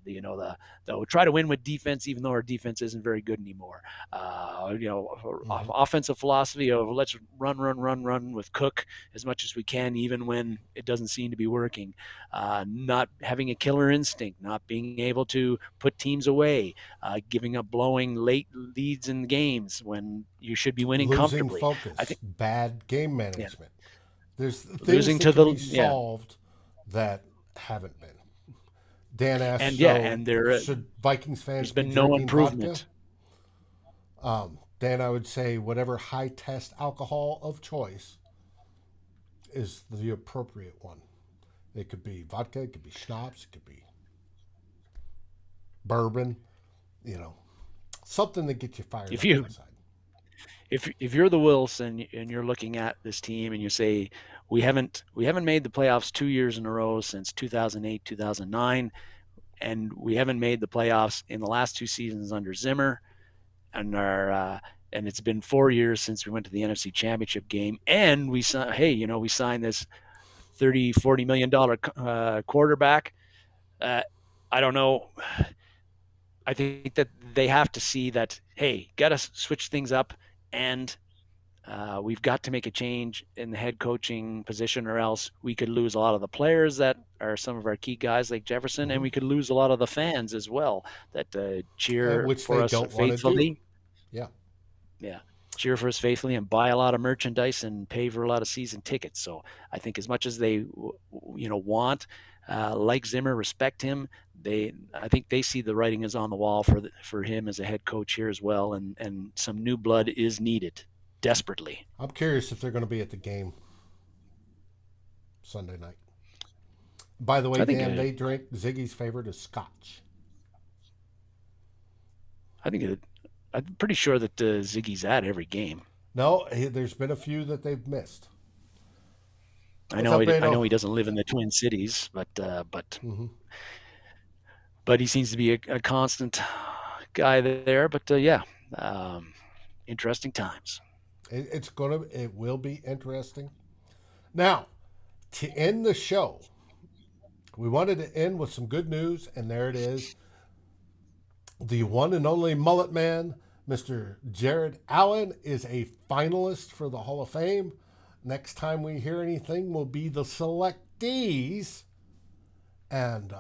try to win with defense, even though our defense isn't very good anymore. Mm-hmm. Offensive philosophy of let's run with Cook as much as we can, even when it doesn't seem to be working. Not having a killer instinct, not being able to put teams away, giving up blowing late leads in games when you should be winning Losing comfortably. I focus, think, bad game yeah, management. There's things losing that to can the be yeah, solved that haven't been. Dan asks, so and there should Vikings there's fans be been no drinking vodka? improvement. Dan, I would say whatever high test alcohol of choice is the appropriate one. It could be vodka, it could be schnapps, it could be bourbon, you know, something that gets you fired If up you inside. if you're the Wills and you're looking at this team and you say we haven't made the playoffs 2 years in a row since 2008 2009, and we haven't made the playoffs in the last two seasons under Zimmer, and and it's been 4 years since we went to the NFC Championship game, and we signed this 30-40 million dollar quarterback. Uh, I don't know. I think that they have to see that, hey, got to switch things up, and we've got to make a change in the head coaching position, or else we could lose a lot of the players that are some of our key guys like Jefferson, and Mm-hmm. we could lose a lot of the fans as well that cheer Which for they us don't want to do. faithfully. Yeah. Yeah, cheer for us faithfully and buy a lot of merchandise and pay for a lot of season tickets. So I think as much as they want, like Zimmer, respect him, I think they see the writing is on the wall for him as a head coach here as well, and some new blood is needed desperately. I'm curious if they're going to be at the game Sunday night. By the way, I think Dan, they drink Ziggy's favorite is scotch. I think it, I'm pretty sure that Ziggy's at every game. No, there's been a few that they've missed. I What's know up, I Beto? know he doesn't live in the Twin Cities, Mm-hmm. but he seems to be a constant guy there. But yeah, um, interesting times. It will be interesting. Now, to end the show, we wanted to end with some good news, and there it is. The one and only mullet man, Mr. Jared Allen, is a finalist for the Hall of Fame. Next time we hear anything will be the selectees. And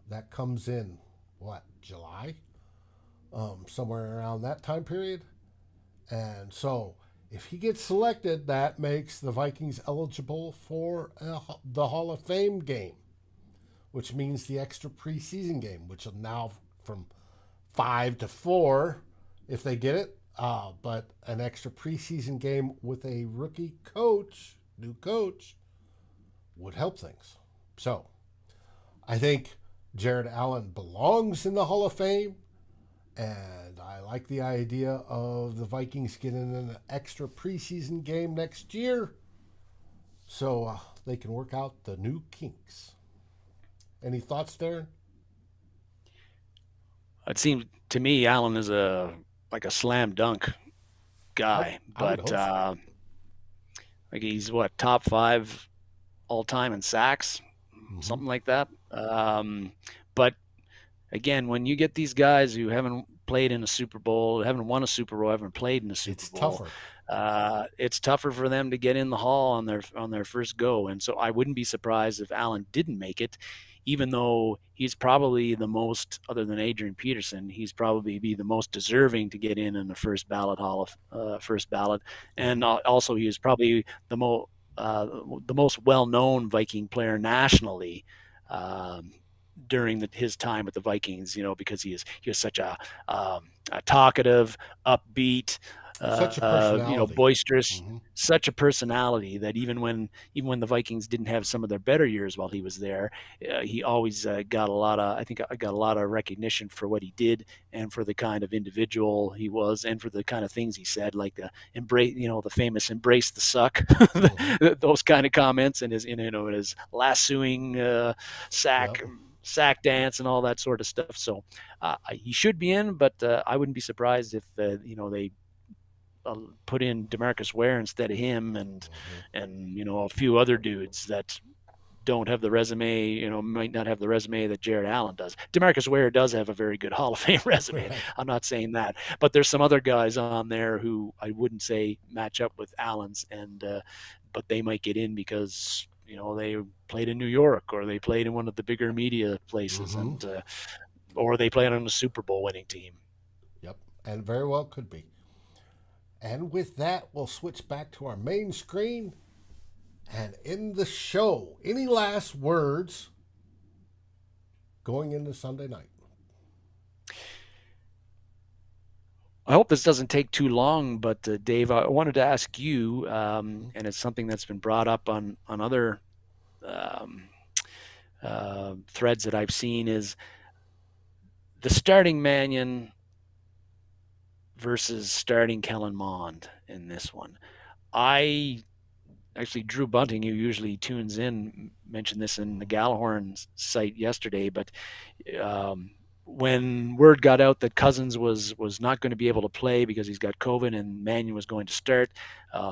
that comes in, what, July? Somewhere around that time period. And so, if he gets selected, that makes the Vikings eligible for the Hall of Fame game, which means the extra preseason game, which will now from 5 to 4 if they get it. But an extra preseason game with a rookie coach, new coach, would help things. So I think Jared Allen belongs in the Hall of Fame. And I like the idea of the Vikings getting an extra preseason game next year so they can work out the new kinks. Any thoughts, Darren? It seems to me Allen is like a slam dunk guy, I would but hope so. like he's what, top five all time in sacks, Mm-hmm. something like that. But again, when you get these guys who haven't played in a Super Bowl, haven't won a Super Bowl, haven't played in a Super It's Bowl, tougher. it's tougher for them to get in the hall on their first go. And so I wouldn't be surprised if Allen didn't make it, even though he's probably the most, other than Adrian Peterson, he's probably be the most deserving to get in the first ballot, and also he is probably the most well-known Viking player nationally. During his time with the Vikings, because he was such a talkative, upbeat, Such a personality. boisterous, Mm-hmm. such a personality that even when the Vikings didn't have some of their better years while he was there, he always got a lot of, I think, got a lot of recognition for what he did and for the kind of individual he was and for the kind of things he said, like the embrace, the famous "embrace the suck," those kind of comments, and his lassoing sack. Yep. Sack dance and all that sort of stuff. So he should be in, but I wouldn't be surprised if they put in DeMarcus Ware instead of him, and a few other dudes that don't have the resume, might not have the resume that Jared Allen does. DeMarcus Ware does have a very good Hall of Fame resume. Right. I'm not saying that, but there's some other guys on there who I wouldn't say match up with Allen's, but they might get in because they played in New York, or they played in one of the bigger media places, and or they played on a Super Bowl winning team. Yep, and very well could be. And with that, we'll switch back to our main screen and end the show. Any last words going into Sunday night? I hope this doesn't take too long, but Dave, I wanted to ask you, and it's something that's been brought up on other threads that I've seen, is the starting Mannion versus starting Kellen Mond in this one. Actually, Drew Bunting, who usually tunes in, mentioned this in the Gallahorn site yesterday, but when word got out that Cousins was not going to be able to play because he's got COVID and Mannion was going to start,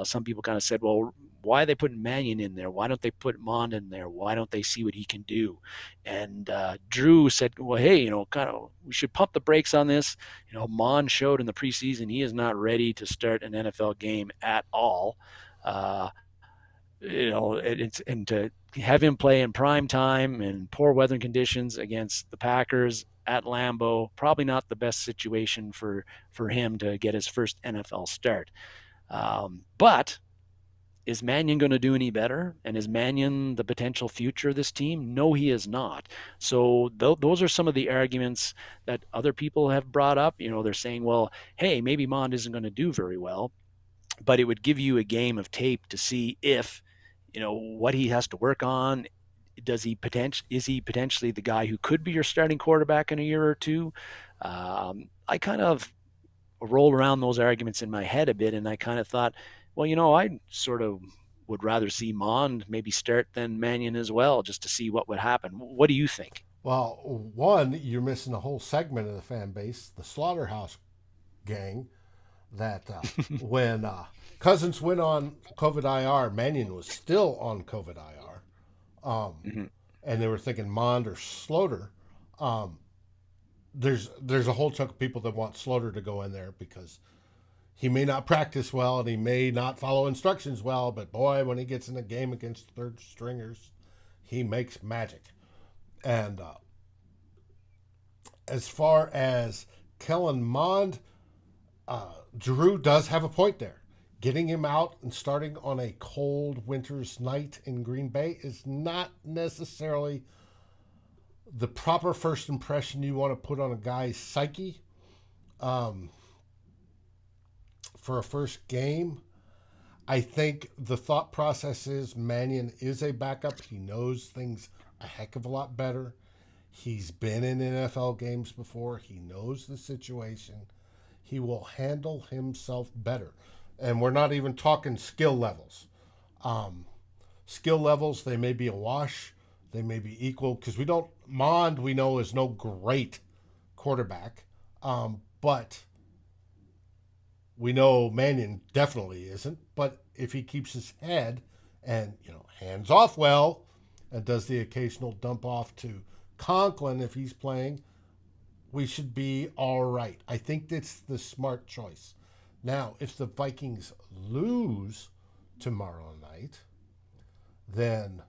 some people kind of said, well, why are they putting Mannion in there? Why don't they put Mond in there? Why don't they see what he can do? And Drew said, well, hey, we should pump the brakes on this. Mond showed in the preseason he is not ready to start an NFL game at all. And to have him play in prime time and poor weather conditions against the Packers at Lambeau, probably not the best situation for him to get his first NFL start. But is Mannion going to do any better? And is Mannion the potential future of this team? No, he is not. So those are some of the arguments that other people have brought up. They're saying, well, hey, maybe Mond isn't going to do very well, but it would give you a game of tape to see if, what he has to work on. Is he potentially the guy who could be your starting quarterback in a year or two? I kind of rolled around those arguments in my head a bit, and I kind of thought, well, I sort of would rather see Mond maybe start than Mannion as well, just to see what would happen. What do you think? Well, one, you're missing a whole segment of the fan base, the Slaughterhouse gang, that when Cousins went on COVID IR, Mannion was still on COVID IR. And they were thinking Mond or Sloter. There's a whole chunk of people that want Sloter to go in there because he may not practice well and he may not follow instructions well, but boy, when he gets in a game against third stringers, he makes magic. And as far as Kellen Mond, Drew does have a point there. Getting him out and starting on a cold winter's night in Green Bay is not necessarily the proper first impression you want to put on a guy's psyche for a first game. I think the thought process is Mannion is a backup. He knows things a heck of a lot better. He's been in NFL games before. He knows the situation. He will handle himself better. And we're not even talking skill levels. Skill levels, they may be a wash. They may be equal. Because Mond, we know, is no great quarterback. But we know Mannion definitely isn't. But if he keeps his head and, hands off well and does the occasional dump off to Conklin if he's playing, we should be all right. I think that's the smart choice. Now, if the Vikings lose tomorrow night, then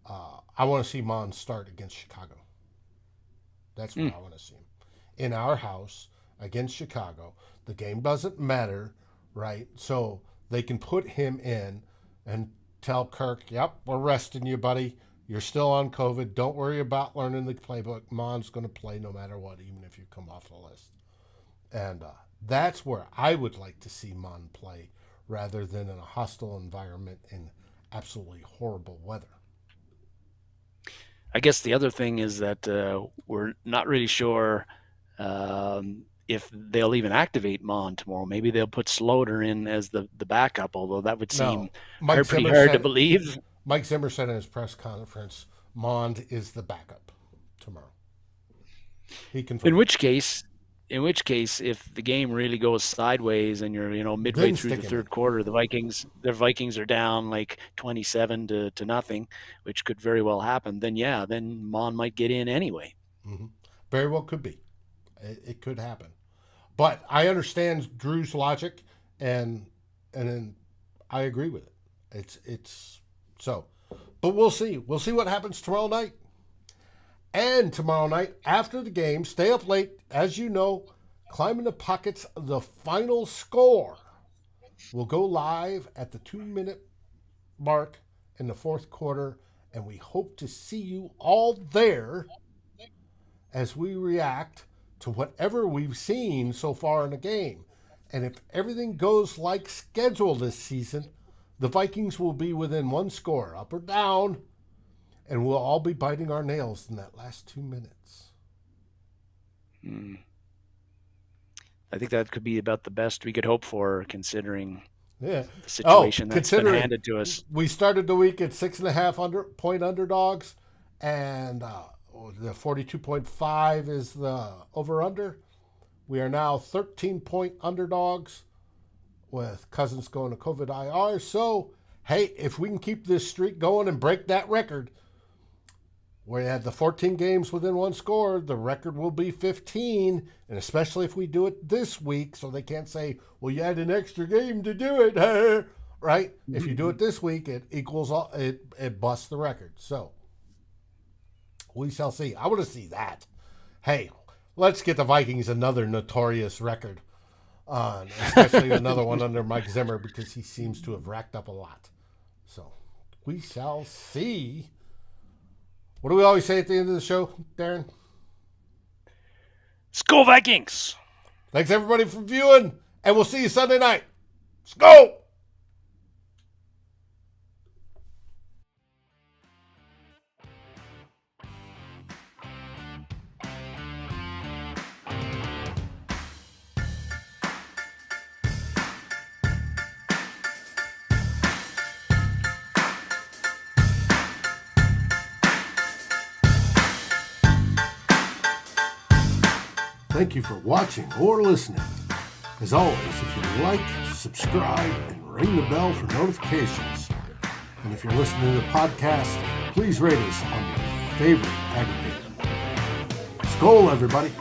I want to see Mon start against Chicago. That's where I want to see him. In our house against Chicago. The game doesn't matter, right? So they can put him in and tell Kirk, yep, we're resting you, buddy. You're still on COVID. Don't worry about learning the playbook. Mon's going to play no matter what, even if you come off the list. And that's where I would like to see Mon play rather than in a hostile environment in absolutely horrible weather. I guess the other thing is that we're not really sure if they'll even activate Mon tomorrow. Maybe they'll put Slaughter in as the backup, although that would seem pretty hard to believe. Mike Zimmer said in his press conference, Mond is the backup tomorrow. He confirmed. In which case, if the game really goes sideways and you're midway through the third quarter, the Vikings are down like 27 to nothing, which could very well happen. Then Mon might get in anyway. Mm-hmm. Very well could be. It could happen. But I understand Drew's logic, and I agree with it. It's so. But we'll see. We'll see what happens tomorrow night. And tomorrow night, after the game, stay up late, as you know, Climbing the Pockets, the final score will go live at the 2-minute mark in the fourth quarter, and we hope to see you all there as we react to whatever we've seen so far in the game. And if everything goes like scheduled this season, the Vikings will be within one score, up or down, and we'll all be biting our nails in that last 2 minutes. I think that could be about the best we could hope for, considering the situation that's been handed to us. We started the week at 6.5 point underdogs, and the 42.5 is the over-under. We are now 13-point underdogs with Cousins going to COVID IR. So, hey, if we can keep this streak going and break that record, we had the 14 games within one score, the record will be 15, and especially if we do it this week, so they can't say, well, you had an extra game to do it, right? If you do it this week, it equals all, it busts the record. So, we shall see. I want to see that. Hey, let's get the Vikings another notorious record, especially another one under Mike Zimmer, because he seems to have racked up a lot. So, we shall see. What do we always say at the end of the show, Darren? Skol Vikings! Thanks, everybody, for viewing, and we'll see you Sunday night. Skol! Thank you for watching or listening. As always, if you like, subscribe, and ring the bell for notifications. And if you're listening to the podcast, please rate us on your favorite aggregator. Skol, everybody.